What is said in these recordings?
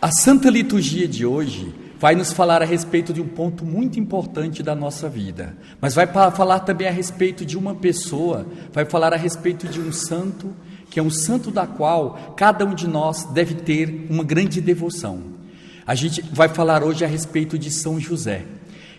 A Santa Liturgia de hoje vai nos falar a respeito de um ponto muito importante da nossa vida, mas vai falar também a respeito de uma pessoa, vai falar a respeito de um santo, que é um santo da qual cada um de nós deve ter uma grande devoção. A gente vai falar hoje a respeito de São José.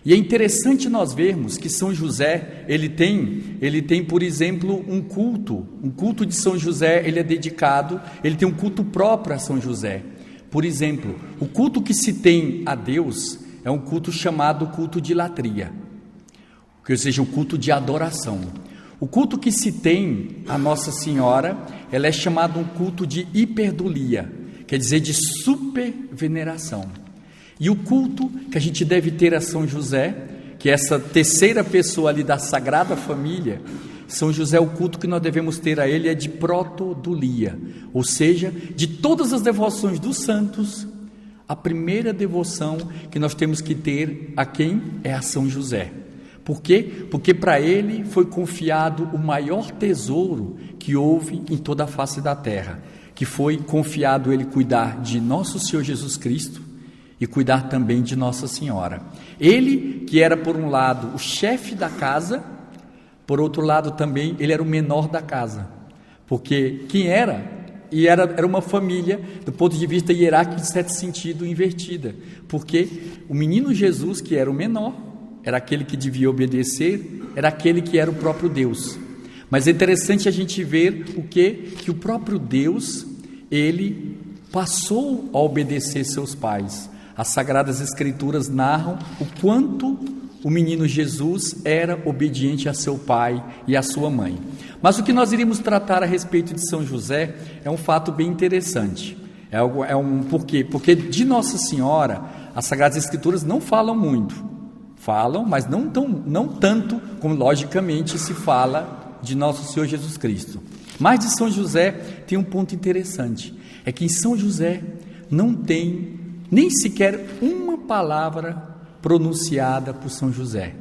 E é interessante nós vermos que São José, ele tem, por exemplo, um culto de São José, ele é dedicado, ele tem um culto próprio a São José. Por exemplo, o culto que se tem a Deus é um culto chamado culto de latria, ou seja, o culto de adoração. O culto que se tem a Nossa Senhora, ela é chamado um culto de hiperdulia, quer dizer, de superveneração. E o culto que a gente deve ter a São José, que é essa terceira pessoa ali da Sagrada Família, São José, o culto que nós devemos ter a ele é de protodulia, ou seja, de todas as devoções dos santos, a primeira devoção que nós temos que ter a quem? É a São José. Por quê? Porque para ele foi confiado o maior tesouro que houve em toda a face da terra, que foi confiado ele cuidar de nosso Senhor Jesus Cristo e cuidar também de Nossa Senhora. Ele, que era por um lado o chefe da casa, por outro lado também ele era o menor da casa, porque quem era? E era uma família, do ponto de vista hierárquico, de certo sentido, invertida, porque o menino Jesus, que era o menor, era aquele que devia obedecer, era aquele que era o próprio Deus. Mas é interessante a gente ver o quê? Que o próprio Deus, ele passou a obedecer seus pais. As Sagradas Escrituras narram o quanto o menino Jesus era obediente a seu pai e a sua mãe. Mas o que nós iríamos tratar a respeito de São José é um fato bem interessante. Porquê? Porque de Nossa Senhora, as Sagradas Escrituras não falam muito. Falam, mas não tanto como logicamente se fala de nosso Senhor Jesus Cristo. Mas de São José tem um ponto interessante. É que em São José não tem nem sequer uma palavra pronunciada por São José.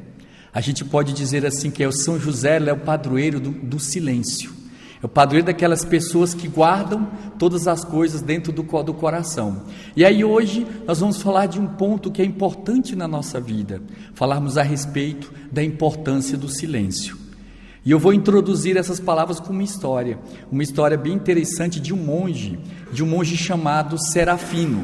A gente pode dizer assim que o São José é o padroeiro do silêncio, é o padroeiro daquelas pessoas que guardam todas as coisas dentro do coração. E aí hoje nós vamos falar de um ponto que é importante na nossa vida, falarmos a respeito da importância do silêncio. E eu vou introduzir essas palavras com uma história bem interessante de um monge chamado Serafino.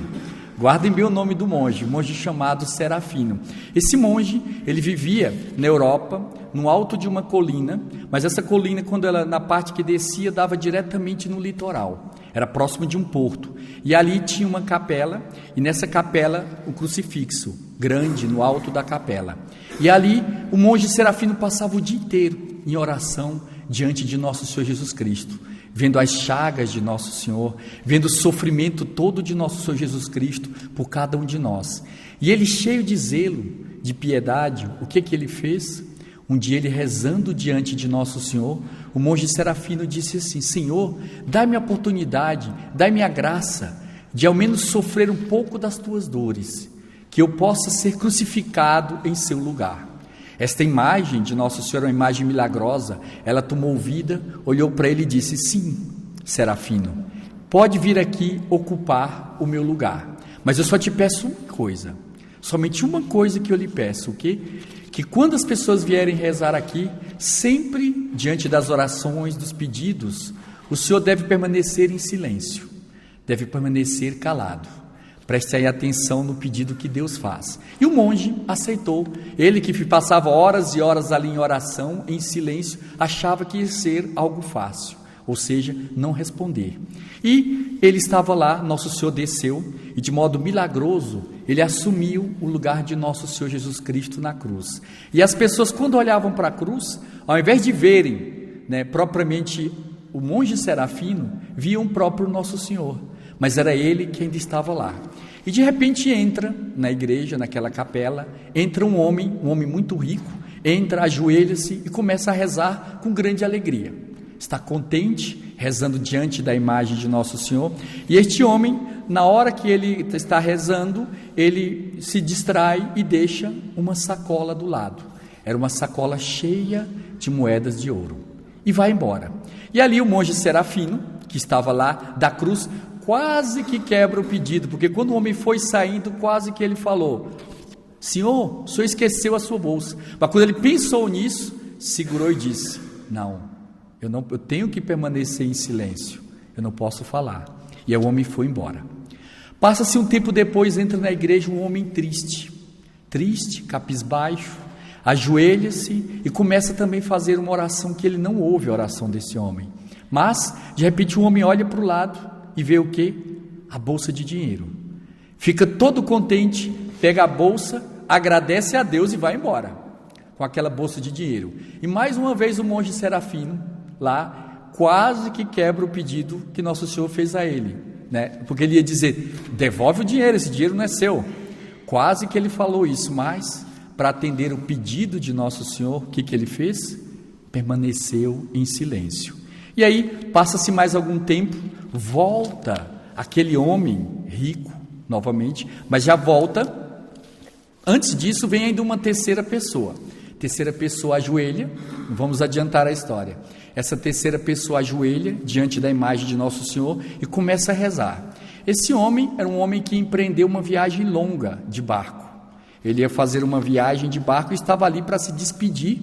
Guardem bem o nome do monge, um monge chamado Serafino. Esse monge, ele vivia na Europa, no alto de uma colina, mas essa colina, quando ela, na parte que descia, dava diretamente no litoral. Era próximo de um porto. E ali tinha uma capela, e nessa capela, o crucifixo, grande, no alto da capela. E ali, o monge Serafino passava o dia inteiro em oração diante de nosso Senhor Jesus Cristo, vendo as chagas de nosso Senhor, vendo o sofrimento todo de nosso Senhor Jesus Cristo por cada um de nós. E ele, cheio de zelo, de piedade, o que ele fez? Um dia ele, rezando diante de nosso Senhor, o monge Serafino disse assim: Senhor, dá-me a oportunidade, dá-me a graça de ao menos sofrer um pouco das tuas dores, que eu possa ser crucificado em seu lugar. Esta imagem de Nossa Senhora é uma imagem milagrosa. Ela tomou vida, olhou para ele e disse: sim, Serafino, pode vir aqui ocupar o meu lugar, mas eu só te peço uma coisa, somente uma coisa que eu lhe peço, o quê? Que quando as pessoas vierem rezar aqui, sempre diante das orações, dos pedidos, o Senhor deve permanecer em silêncio, deve permanecer calado. Preste aí atenção no pedido que Deus faz. E o monge aceitou. Ele, que passava horas e horas ali em oração, em silêncio, achava que ia ser algo fácil, ou seja, não responder. E ele estava lá, nosso Senhor desceu, e de modo milagroso, ele assumiu o lugar de nosso Senhor Jesus Cristo na cruz. E as pessoas, quando olhavam para a cruz, ao invés de verem, propriamente o monge Serafino, viam o próprio nosso Senhor. Mas era ele que ainda estava lá. E de repente entra na igreja, naquela capela, entra um homem muito rico, entra, ajoelha-se e começa a rezar com grande alegria. Está contente, rezando diante da imagem de Nosso Senhor. E este homem, na hora que ele está rezando, ele se distrai e deixa uma sacola do lado. Era uma sacola cheia de moedas de ouro. E vai embora. E ali o monge Serafino, que estava lá da cruz, quase que quebra o pedido, porque quando o homem foi saindo, quase que ele falou: Senhor, o senhor esqueceu a sua bolsa. Mas quando ele pensou nisso, segurou e disse: não, eu tenho que permanecer em silêncio, eu não posso falar. E aí o homem foi embora. Passa-se um tempo depois, entra na igreja um homem triste, capisbaixo, ajoelha-se e começa também a fazer uma oração que ele não ouve a oração desse homem. Mas, de repente, o homem olha para o lado e vê o quê? A bolsa de dinheiro. Fica todo contente, pega a bolsa, agradece a Deus e vai embora com aquela bolsa de dinheiro. E mais uma vez o monge Serafino lá quase que quebra o pedido que Nosso Senhor fez a ele, né? Porque ele ia dizer: devolve o dinheiro, esse dinheiro não é seu. Quase que ele falou isso, mas para atender o pedido de Nosso Senhor, o que ele fez? Permaneceu em silêncio. E aí passa-se mais algum tempo, volta aquele homem rico novamente, mas já volta. Antes disso vem ainda uma terceira pessoa. Terceira pessoa ajoelha, vamos adiantar a história. Essa terceira pessoa ajoelha diante da imagem de Nosso Senhor e começa a rezar. Esse homem era um homem que empreendeu uma viagem longa de barco. Ele ia fazer uma viagem de barco e estava ali para se despedir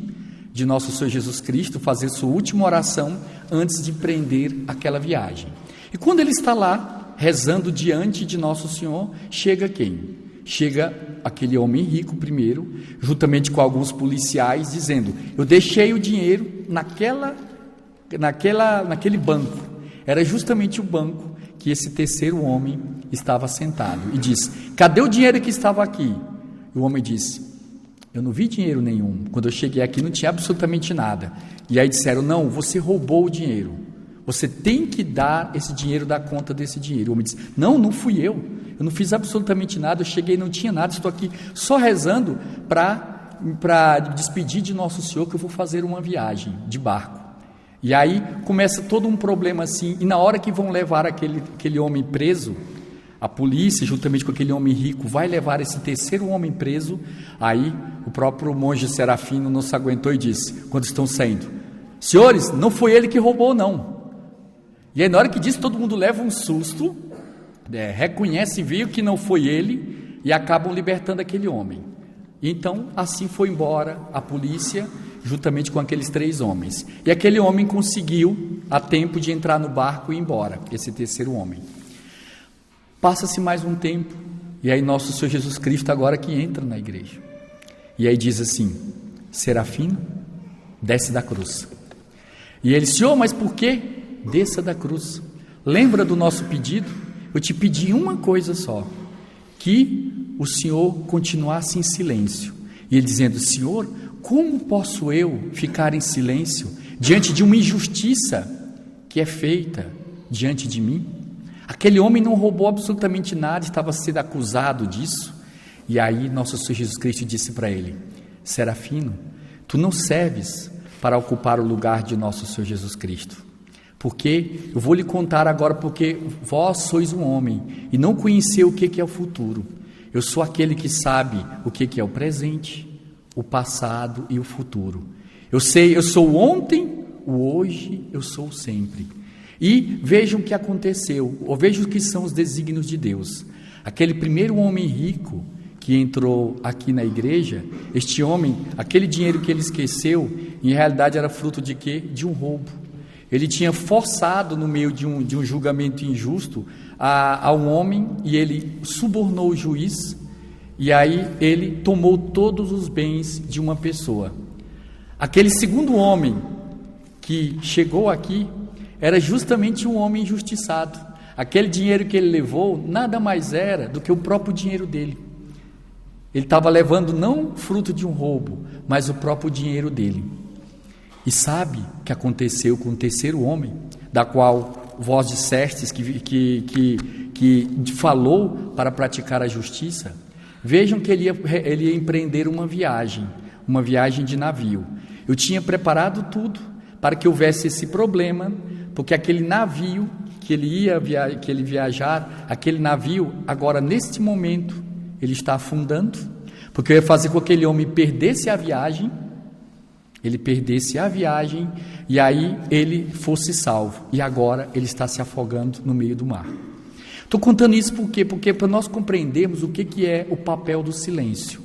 de Nosso Senhor Jesus Cristo, fazer sua última oração antes de empreender aquela viagem. E quando ele está lá, rezando diante de Nosso Senhor, chega quem? Chega aquele homem rico primeiro, juntamente com alguns policiais, dizendo: eu deixei o dinheiro naquele banco. Era justamente o banco que esse terceiro homem estava sentado. E diz: cadê o dinheiro que estava aqui? E o homem disse: eu não vi dinheiro nenhum. Quando eu cheguei aqui não tinha absolutamente nada. E aí disseram: não, você roubou o dinheiro. Você tem que dar esse dinheiro, dar conta desse dinheiro. O homem disse: não fui eu. Eu não fiz absolutamente nada, eu cheguei e não tinha nada, estou aqui só rezando para despedir de Nosso Senhor, que eu vou fazer uma viagem de barco. E aí começa todo um problema assim, e na hora que vão levar aquele homem preso, a polícia, juntamente com aquele homem rico, vai levar esse terceiro homem preso. Aí o próprio monge Serafino não se aguentou e disse, quando estão saindo: senhores, não foi ele que roubou, não. E aí na hora que disse, todo mundo leva um susto, reconhece e viu que não foi ele, e acabam libertando aquele homem. Então assim foi embora a polícia, juntamente com aqueles 3 homens. E aquele homem conseguiu a tempo de entrar no barco e ir embora, esse terceiro homem. Passa-se mais um tempo, e aí Nosso Senhor Jesus Cristo agora que entra na igreja. E aí diz assim: Serafino, desce da cruz. E ele: Senhor, mas por quê? Desça da cruz. Lembra do nosso pedido? Eu te pedi uma coisa só, que o Senhor continuasse em silêncio. E ele dizendo: Senhor, como posso eu ficar em silêncio diante de uma injustiça que é feita diante de mim? Aquele homem não roubou absolutamente nada, estava sendo acusado disso. E aí Nosso Senhor Jesus Cristo disse para ele: Serafino, tu não serves para ocupar o lugar de Nosso Senhor Jesus Cristo. Porque eu vou lhe contar agora, porque vós sois um homem e não conheceu o que é o futuro. Eu sou aquele que sabe o que é o presente, o passado e o futuro. Eu sei, eu sou ontem, o hoje, eu sou sempre. E vejam o que aconteceu, ou vejam o que são os desígnios de Deus. Aquele primeiro homem rico que entrou aqui na igreja, este homem, aquele dinheiro que ele esqueceu, em realidade era fruto de quê? De um roubo. Ele tinha forçado no meio de um julgamento injusto a um homem, e ele subornou o juiz, e aí ele tomou todos os bens de uma pessoa. Aquele segundo homem que chegou aqui era justamente um homem injustiçado. Aquele dinheiro que ele levou nada mais era do que o próprio dinheiro dele. Ele estava levando não fruto de um roubo, mas o próprio dinheiro dele. E sabe o que aconteceu com o terceiro homem, da qual vós dissestes que falou para praticar a justiça? Vejam que ele ia empreender uma viagem de navio. Eu tinha preparado tudo para que houvesse esse problema, porque aquele navio que ele viajar, aquele navio, agora neste momento, ele está afundando, porque eu ia fazer com que aquele homem perdesse a viagem, e aí ele fosse salvo, e agora ele está se afogando no meio do mar. Estou contando isso por quê? Porque para nós compreendermos o que é o papel do silêncio.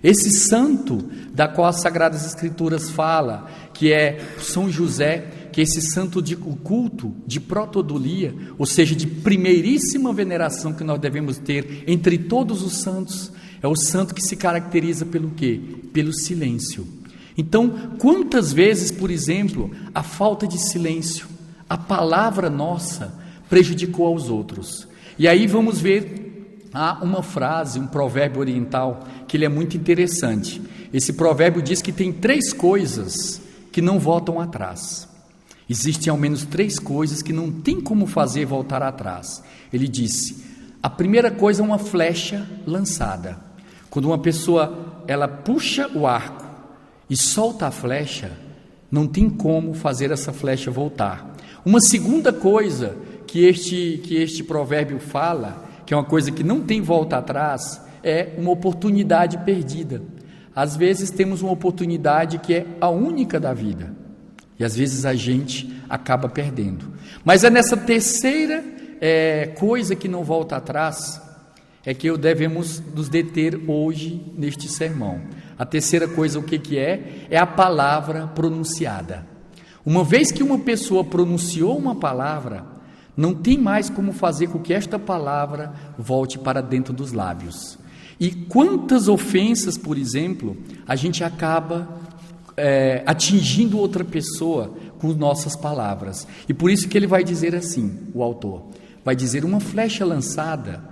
Esse santo da qual as Sagradas Escrituras fala, que é São José, que é esse santo de culto, de protodolia, ou seja, de primeiríssima veneração que nós devemos ter entre todos os santos, é o santo que se caracteriza pelo quê? Pelo silêncio. Então, quantas vezes, por exemplo, a falta de silêncio, a palavra nossa prejudicou aos outros? E aí vamos ver uma frase, um provérbio oriental, que ele é muito interessante. Esse provérbio diz que tem 3 coisas que não voltam atrás. Existem ao menos 3 coisas que não tem como fazer voltar atrás. Ele disse, a primeira coisa é uma flecha lançada. Quando uma pessoa, ela puxa o arco e solta a flecha, não tem como fazer essa flecha voltar. Uma segunda coisa que este provérbio fala, que é uma coisa que não tem volta atrás, é uma oportunidade perdida. Às vezes temos uma oportunidade que é a única da vida, e às vezes a gente acaba perdendo. Mas é nessa terceira coisa que não volta atrás, é que devemos nos deter hoje neste sermão. A terceira coisa, o que é? É a palavra pronunciada. Uma vez que uma pessoa pronunciou uma palavra, não tem mais como fazer com que esta palavra volte para dentro dos lábios. E quantas ofensas, por exemplo, a gente acaba atingindo outra pessoa com nossas palavras. E por isso que ele vai dizer assim, o autor, vai dizer, uma flecha lançada,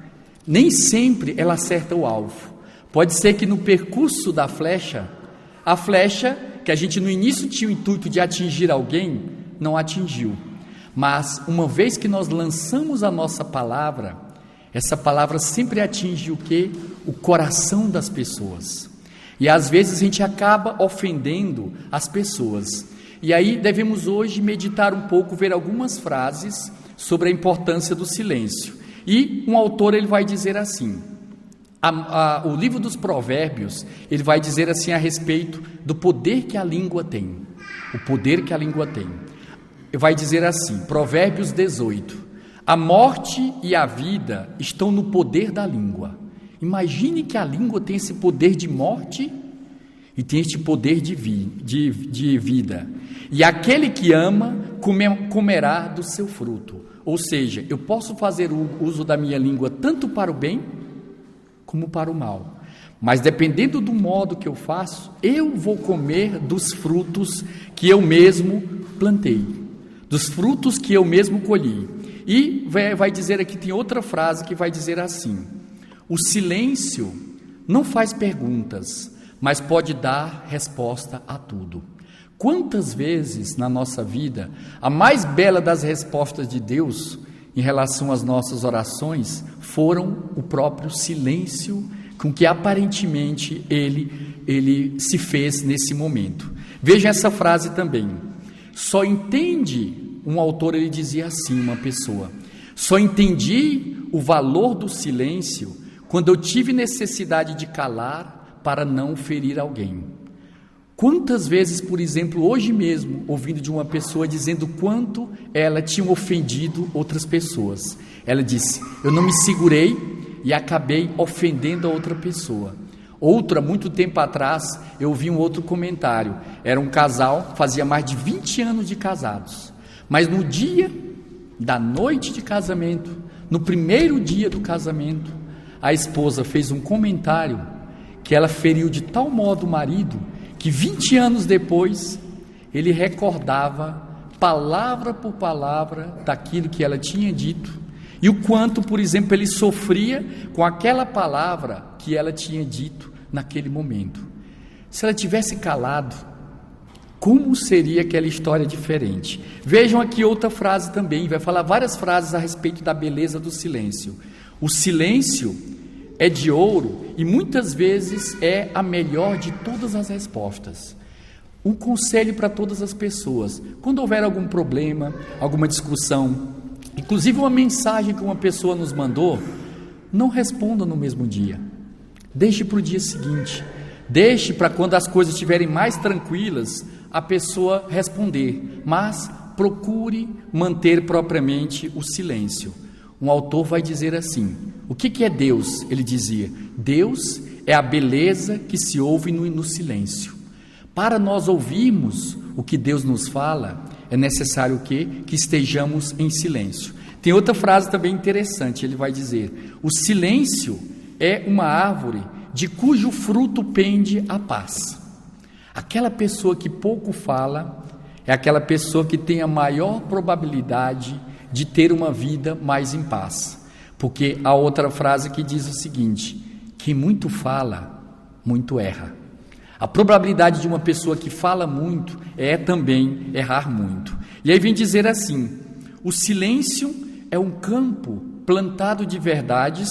nem sempre ela acerta o alvo. Pode ser que no percurso da flecha, a flecha, que a gente no início tinha o intuito de atingir alguém, não atingiu. Mas uma vez que nós lançamos a nossa palavra, essa palavra sempre atinge o quê? O coração das pessoas. E às vezes a gente acaba ofendendo as pessoas. E aí devemos hoje meditar um pouco, ver algumas frases sobre a importância do silêncio. E um autor ele vai dizer assim, o livro dos Provérbios, ele vai dizer assim a respeito do poder que a língua tem. O poder que a língua tem. Vai dizer assim, Provérbios 18, a morte e a vida estão no poder da língua. Imagine que a língua tem esse poder de morte e tem este poder de vida. E aquele que ama comerá do seu fruto. Ou seja, eu posso fazer o uso da minha língua tanto para o bem como para o mal. Mas dependendo do modo que eu faço, eu vou comer dos frutos que eu mesmo plantei, dos frutos que eu mesmo colhi. E vai dizer aqui, tem outra frase que vai dizer assim, o silêncio não faz perguntas, mas pode dar resposta a tudo. Quantas vezes na nossa vida, a mais bela das respostas de Deus em relação às nossas orações foram o próprio silêncio com que aparentemente ele se fez nesse momento. Veja essa frase também, só entende, um autor ele dizia assim, uma pessoa, só entendi o valor do silêncio quando eu tive necessidade de calar para não ferir alguém. Quantas vezes, por exemplo, hoje mesmo, ouvindo de uma pessoa dizendo quanto ela tinha ofendido outras pessoas. Ela disse, eu não me segurei e acabei ofendendo a outra pessoa. Outra, muito tempo atrás, eu vi um outro comentário. Era um casal, fazia mais de 20 anos de casados. Mas no dia da noite de casamento, no primeiro dia do casamento, a esposa fez um comentário que ela feriu de tal modo o marido, que 20 anos depois, ele recordava, palavra por palavra, daquilo que ela tinha dito, e o quanto, por exemplo, ele sofria com aquela palavra que ela tinha dito naquele momento. Se ela tivesse calado, como seria aquela história diferente? Vejam aqui outra frase também, vai falar várias frases a respeito da beleza do silêncio. O silêncio é de ouro e muitas vezes é a melhor de todas as respostas. Um conselho para todas as pessoas, quando houver algum problema, alguma discussão, inclusive uma mensagem que uma pessoa nos mandou, não responda no mesmo dia, deixe para o dia seguinte, deixe para quando as coisas estiverem mais tranquilas, a pessoa responder, mas procure manter propriamente o silêncio. um autor vai dizer assim: o que é Deus? Ele dizia: Deus é a beleza que se ouve no silêncio. Para nós ouvirmos o que Deus nos fala, é necessário que estejamos em silêncio. Tem outra frase também interessante, ele vai dizer: o silêncio é uma árvore de cujo fruto pende a paz. Aquela pessoa que pouco fala é aquela pessoa que tem a maior probabilidade de ter uma vida mais em paz. Porque há outra frase que diz o seguinte: quem muito fala, muito erra. A probabilidade de uma pessoa que fala muito é também errar muito. E aí vem dizer assim: o silêncio é um campo plantado de verdades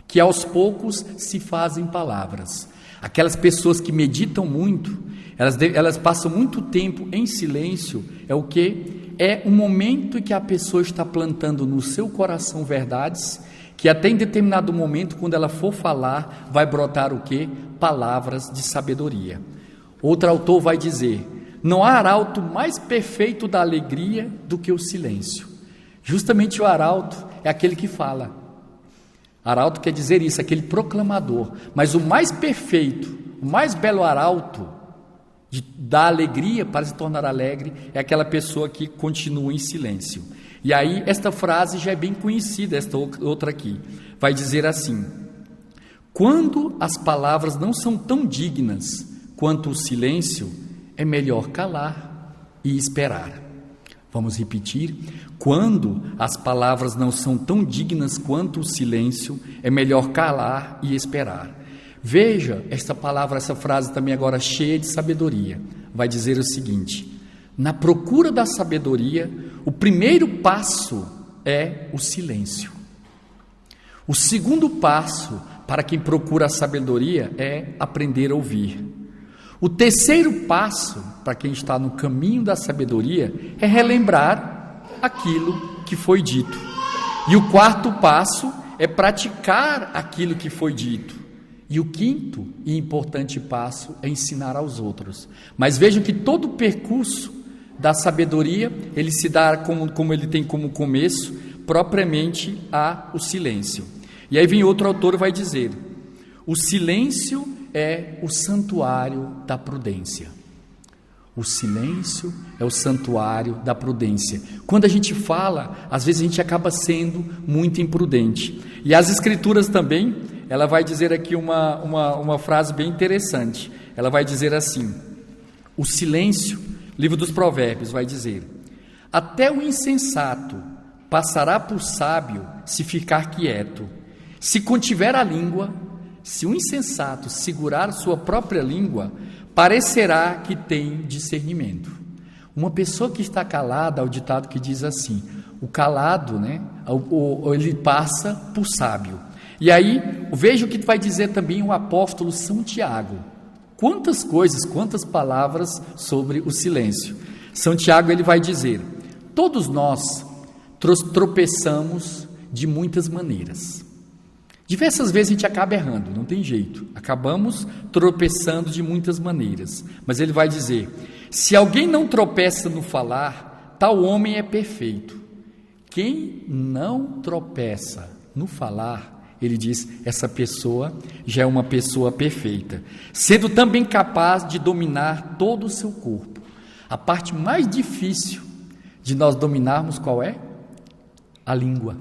que aos poucos se fazem palavras. Aquelas pessoas que meditam muito, elas passam muito tempo em silêncio, é o que? É um momento em que a pessoa está plantando no seu coração verdades, que até em determinado momento, quando ela for falar, vai brotar o que? Palavras de sabedoria. Outro autor vai dizer: não há arauto mais perfeito da alegria do que o silêncio. Justamente o arauto é aquele que fala. Arauto quer dizer isso, aquele proclamador. Mas o mais perfeito, o mais belo arauto da alegria para se tornar alegre é aquela pessoa que continua em silêncio. E aí esta frase já é bem conhecida, esta outra aqui. Vai dizer assim: quando as palavras não são tão dignas quanto o silêncio, é melhor calar e esperar. Vamos repetir: quando as palavras não são tão dignas quanto o silêncio, é melhor calar e esperar. Veja esta palavra, essa frase também agora cheia de sabedoria. Vai dizer o seguinte: na procura da sabedoria, o primeiro passo é o silêncio. O segundo passo para quem procura a sabedoria é aprender a ouvir. O terceiro passo para quem está no caminho da sabedoria é relembrar aquilo que foi dito. E o quarto passo é praticar aquilo que foi dito. E o quinto e importante passo é ensinar aos outros. Mas vejam que todo o percurso da sabedoria, ele se dá como ele tem como começo, propriamente o silêncio. E aí vem outro autor e vai dizer: o silêncio é o santuário da prudência. O silêncio é o santuário da prudência. Quando a gente fala, às vezes a gente acaba sendo muito imprudente. E as escrituras também, ela vai dizer aqui uma frase bem interessante. Ela vai dizer assim: o silêncio, livro dos Provérbios vai dizer: até o insensato passará por sábio se ficar quieto. Se contiver a língua, se o insensato segurar sua própria língua, parecerá que tem discernimento. Uma pessoa que está calada, há o ditado que diz assim: o calado, ele passa por sábio. E aí, veja o que vai dizer também o apóstolo São Tiago. Quantas coisas, quantas palavras sobre o silêncio. São Tiago, ele vai dizer: todos nós tropeçamos de muitas maneiras. Diversas vezes a gente acaba errando, não tem jeito. Acabamos tropeçando de muitas maneiras. Mas ele vai dizer: se alguém não tropeça no falar, tal homem é perfeito. Quem não tropeça no falar, ele diz, essa pessoa já é uma pessoa perfeita. Sendo também capaz de dominar todo o seu corpo. A parte mais difícil de nós dominarmos qual é? A língua.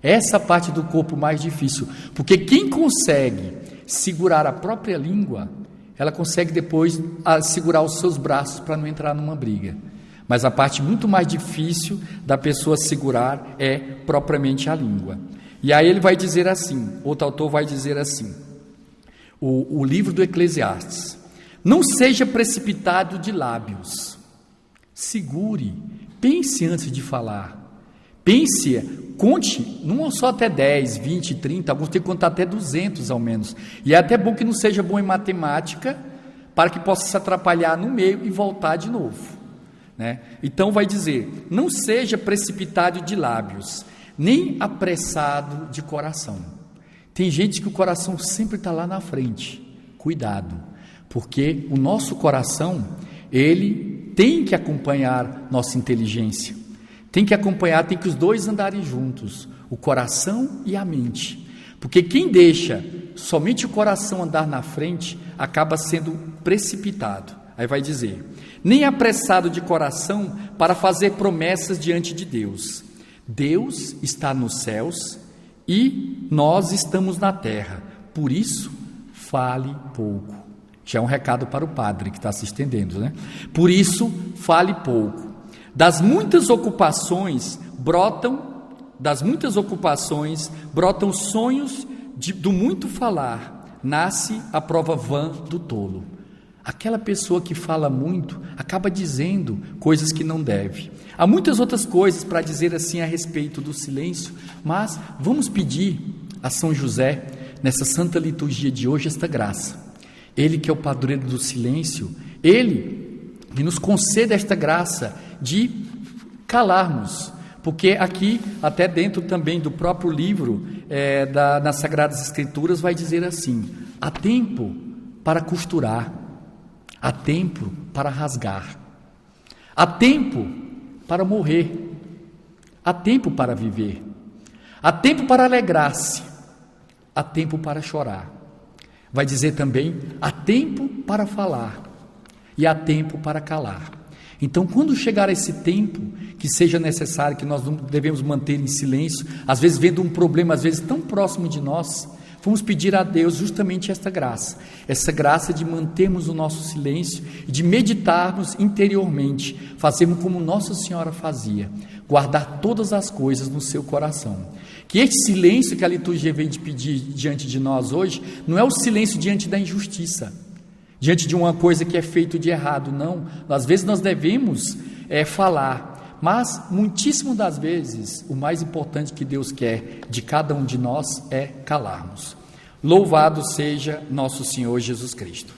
Essa parte do corpo mais difícil, porque quem consegue segurar a própria língua, ela consegue depois segurar os seus braços para não entrar numa briga. Mas a parte muito mais difícil da pessoa segurar é propriamente a língua. E aí ele vai dizer assim, outro autor vai dizer assim, o livro do Eclesiastes: não seja precipitado de lábios, segure, pense antes de falar. Pense, conte, não só até 10, 20, 30, alguns têm que contar até 200 ao menos. E é até bom que não seja bom em matemática, para que possa se atrapalhar no meio e voltar de novo. Então vai dizer: não seja precipitado de lábios, nem apressado de coração. Tem gente que o coração sempre está lá na frente. Cuidado, porque o nosso coração, ele tem que acompanhar nossa inteligência. Tem que acompanhar, tem que os dois andarem juntos, o coração e a mente. Porque quem deixa somente o coração andar na frente, acaba sendo precipitado. Aí vai dizer: nem apressado de coração para fazer promessas diante de Deus. Deus está nos céus e nós estamos na terra. Por isso, fale pouco. Já é um recado para o padre que está se estendendo, né? Por isso, fale pouco. Das muitas ocupações brotam sonhos do muito falar. Nasce a prova vã do tolo. Aquela pessoa que fala muito acaba dizendo coisas que não deve. Há muitas outras coisas para dizer assim a respeito do silêncio, mas vamos pedir a São José, nessa santa liturgia de hoje, esta graça. Ele que é o padroeiro do silêncio, ele que nos concede esta graça de calarmos, porque aqui, até dentro também do próprio livro nas Sagradas Escrituras, vai dizer assim: há tempo para costurar, há tempo para rasgar, há tempo para morrer, há tempo para viver, há tempo para alegrar-se, há tempo para chorar. Vai dizer também: há tempo para falar e há tempo para calar. Então, quando chegar esse tempo que seja necessário, que nós não devemos manter em silêncio, às vezes vendo um problema, às vezes tão próximo de nós, vamos pedir a Deus justamente essa graça de mantermos o nosso silêncio e de meditarmos interiormente, fazermos como Nossa Senhora fazia, guardar todas as coisas no seu coração. Que este silêncio que a liturgia veio de pedir diante de nós hoje, não é o silêncio diante da injustiça, diante de uma coisa que é feito de errado, não. Às vezes nós devemos falar, mas muitíssimo das vezes o mais importante que Deus quer de cada um de nós é calarmos. Louvado seja nosso Senhor Jesus Cristo.